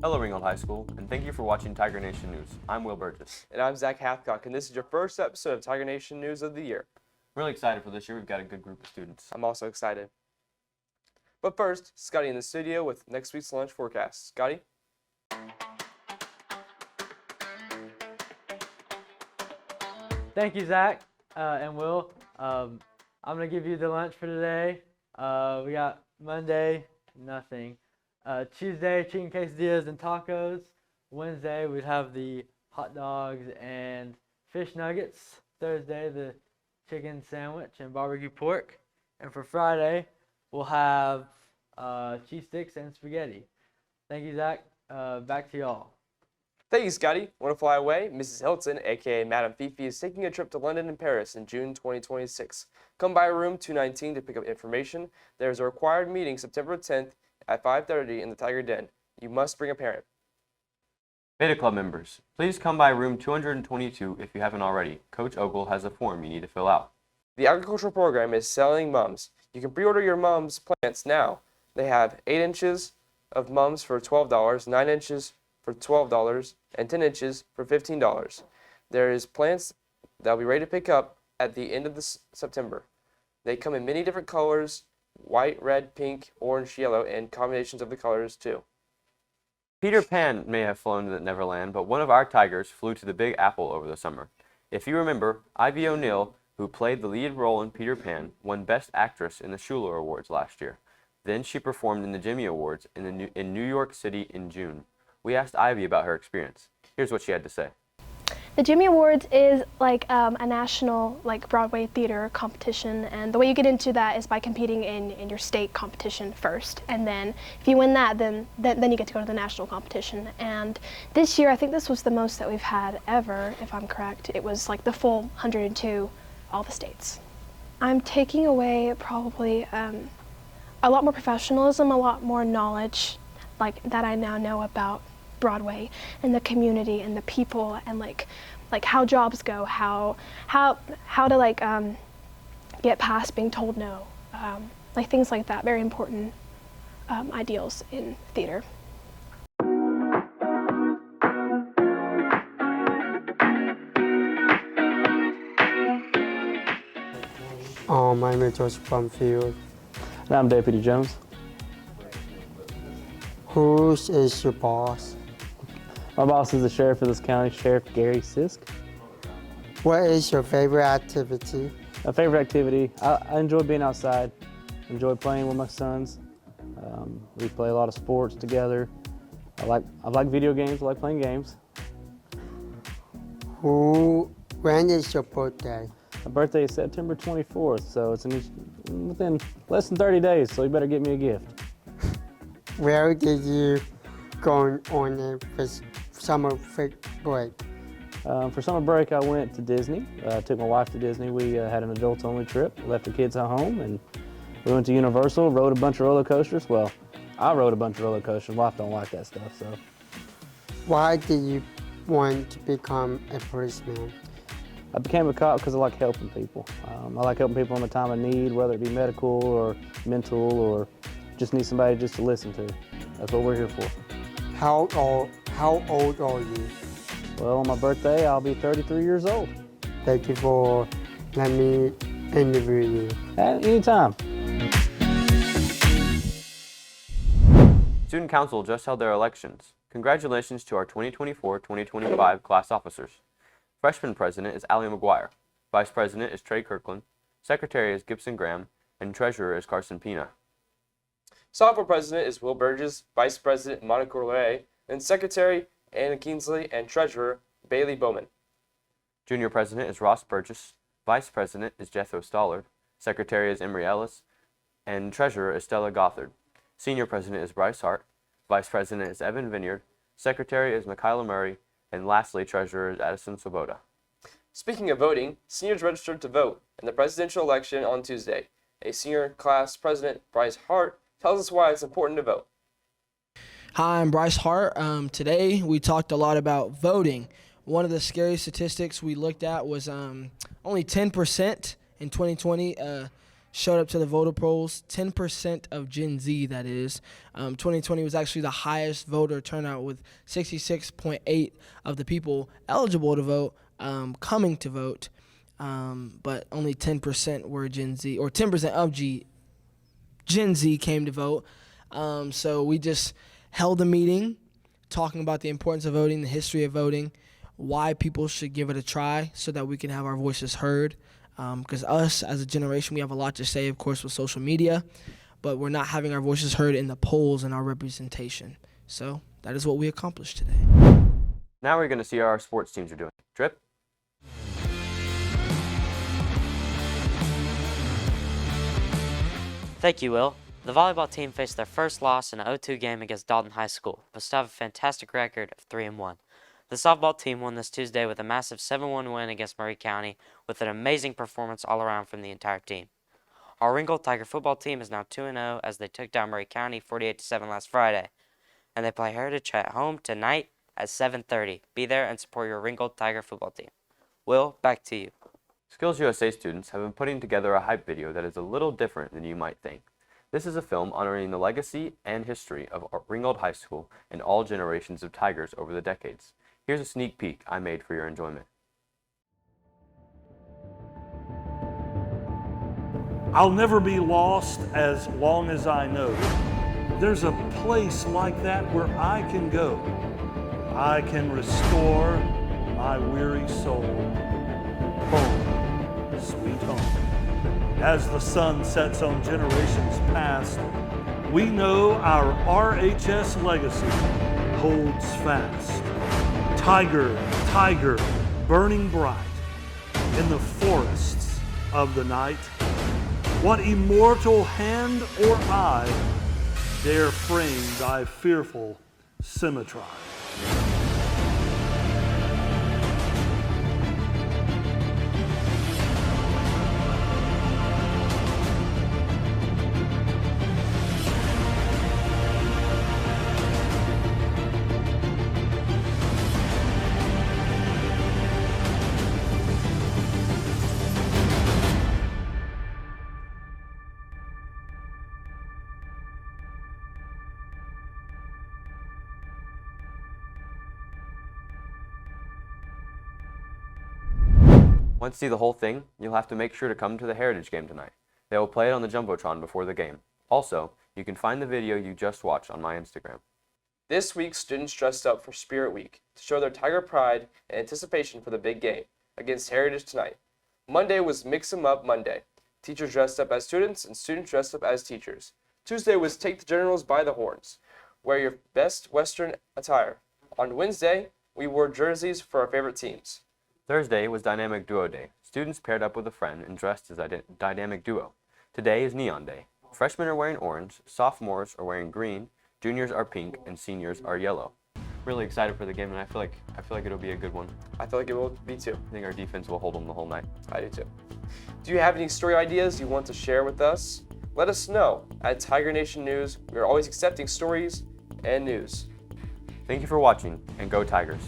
Hello, Ringgold High School, and thank you for watching Tiger Nation News. I'm Will Burgess. And I'm Zach Hathcock, and this is your first episode of Tiger Nation News of the year. I'm really excited for this year. We've got a good group of students. I'm also excited. But first, Scotty in the studio with next week's lunch forecast. Scotty? Thank you, Zach and Will. I'm going to give you the lunch for today. We got Monday, nothing. Tuesday, chicken quesadillas and tacos. Wednesday, we'd have the hot dogs and fish nuggets. Thursday, the chicken sandwich and barbecue pork. And for Friday, we'll have cheese sticks and spaghetti. Thank you, Zach. Back to y'all. Thank you, Scotty. Want to fly away? Mrs. Hilton, aka Madame Fifi, is taking a trip to London and Paris in June 2026. Come by room 219 to pick up information. There is a required meeting September 10th at 5:30 in the Tiger Den. You must bring a parent. Beta Club members, please come by room 222 if you haven't already. Coach Ogle has a form you need to fill out. The agricultural program is selling mums. You can pre-order your mums plants now. They have 8 inches of mums for $12, 9 inches for $12, and 10 inches for $15. There is plants that will be ready to pick up at the end of September. They come in many different colors, white, red, pink, orange, yellow, and combinations of the colors too. Peter Pan may have flown to Neverland, but one of our tigers flew to the Big Apple over the summer. If you remember, Ivy O'Neill, who played the lead role in Peter Pan, won Best Actress in the Schuler Awards last year. Then she performed in the Jimmy Awards in New York City in June. We asked Ivy about her experience. Here's what she had to say. The Jimmy Awards is like a national Broadway theater competition, and the way you get into that is by competing in your state competition first, and then if you win that, then you get to go to the national competition. And this year, I think this was the most that we've had ever, if I'm correct. It was like the full 102, all the states. I'm taking away probably a lot more professionalism, a lot more knowledge that I now know about Broadway and the community and the people and like how jobs go, how to get past being told no, things like that. Very important ideals in theater. My name is Joseph Brumfield. And I'm Deputy Jones. Who is your boss? My boss is the sheriff of this county, Sheriff Gary Sisk. What is your favorite activity? My favorite activity, I enjoy being outside. I enjoy playing with my sons. We play a lot of sports together. I like video games. I like playing games. When is your birthday? My birthday is September 24th, so it's within less than 30 days, so you better get me a gift. Where did you go on a summer break? For summer break, I went to Disney. I took my wife to Disney. We had an adults-only trip, left the kids at home, and we went to Universal, rode a bunch of roller coasters. Well, I rode a bunch of roller coasters. My wife don't like that stuff, so. Why did you want to become a policeman? I became a cop because I like helping people. I like helping people in a time of need, whether it be medical or mental or just need somebody just to listen to. That's what we're here for. How old are you? Well, on my birthday, I'll be 33 years old. Thank you for letting me interview you. At any time. Student Council just held their elections. Congratulations to our 2024-2025 class officers. Freshman President is Allie McGuire. Vice President is Trey Kirkland. Secretary is Gibson Graham. And Treasurer is Carson Pina. Sophomore President is Will Burgess, Vice President Monica Ray, and Secretary Anna Kingsley, and Treasurer Bailey Bowman. Junior President is Ross Burgess. Vice President is Jethro Stollard. Secretary is Emery Ellis. And Treasurer is Stella Gothard. Senior President is Bryce Hart. Vice President is Evan Vineyard. Secretary is Michaela Murray. And lastly, Treasurer is Addison Swoboda. Speaking of voting, seniors registered to vote in the presidential election on Tuesday. A senior class president, Bryce Hart, tells us why it's important to vote. Hi, I'm Bryce Hart. Today we talked a lot about voting. One of the scary statistics we looked at was only 10% in 2020 showed up to the voter polls. 10% of Gen Z, that is. 2020 was actually the highest voter turnout, with 66.8 of the people eligible to vote coming to vote. But only 10% were Gen Z, or 10% of Gen Z came to vote. So we just held a meeting talking about the importance of voting, the history of voting, why people should give it a try so that we can have our voices heard. Because us as a generation, we have a lot to say, of course, with social media, but we're not having our voices heard in the polls and our representation. So that is what we accomplished today. Now we're going to see how our sports teams are doing. Drip? Thank you, Will. The volleyball team faced their first loss in an 0-2 game against Dalton High School, but still have a fantastic record of 3-1. The softball team won this Tuesday with a massive 7-1 win against Murray County, with an amazing performance all around from the entire team. Our Ringgold Tiger football team is now 2-0 as they took down Murray County 48-7 last Friday, and they play Heritage at home tonight at 7:30. Be there and support your Ringgold Tiger football team. Will, back to you. Skills USA students have been putting together a hype video that is a little different than you might think. This is a film honoring the legacy and history of Ringgold High School and all generations of Tigers over the decades. Here's a sneak peek I made for your enjoyment. I'll never be lost as long as I know there's a place like that where I can go. I can restore my weary soul. Home, sweet home. As the sun sets on generations past, we know our RHS legacy holds fast. Tiger, tiger, burning bright in the forests of the night. What immortal hand or eye dare frame thy fearful symmetry? Want to see the whole thing? You'll have to make sure to come to the Heritage game tonight. They will play it on the Jumbotron before the game. Also, you can find the video you just watched on my Instagram. This week, students dressed up for Spirit Week to show their Tiger pride and anticipation for the big game against Heritage tonight. Monday was Mix 'em Up Monday. Teachers dressed up as students and students dressed up as teachers. Tuesday was Take the Generals by the Horns. Wear your best Western attire. On Wednesday, we wore jerseys for our favorite teams. Thursday was Dynamic Duo Day. Students paired up with a friend and dressed as a dynamic duo. Today is Neon Day. Freshmen are wearing orange, sophomores are wearing green, juniors are pink, and seniors are yellow. Really excited for the game, and I feel like it'll be a good one. I feel like it will be too. I think our defense will hold them the whole night. I do too. Do you have any story ideas you want to share with us? Let us know at Tiger Nation News. We are always accepting stories and news. Thank you for watching, and go Tigers!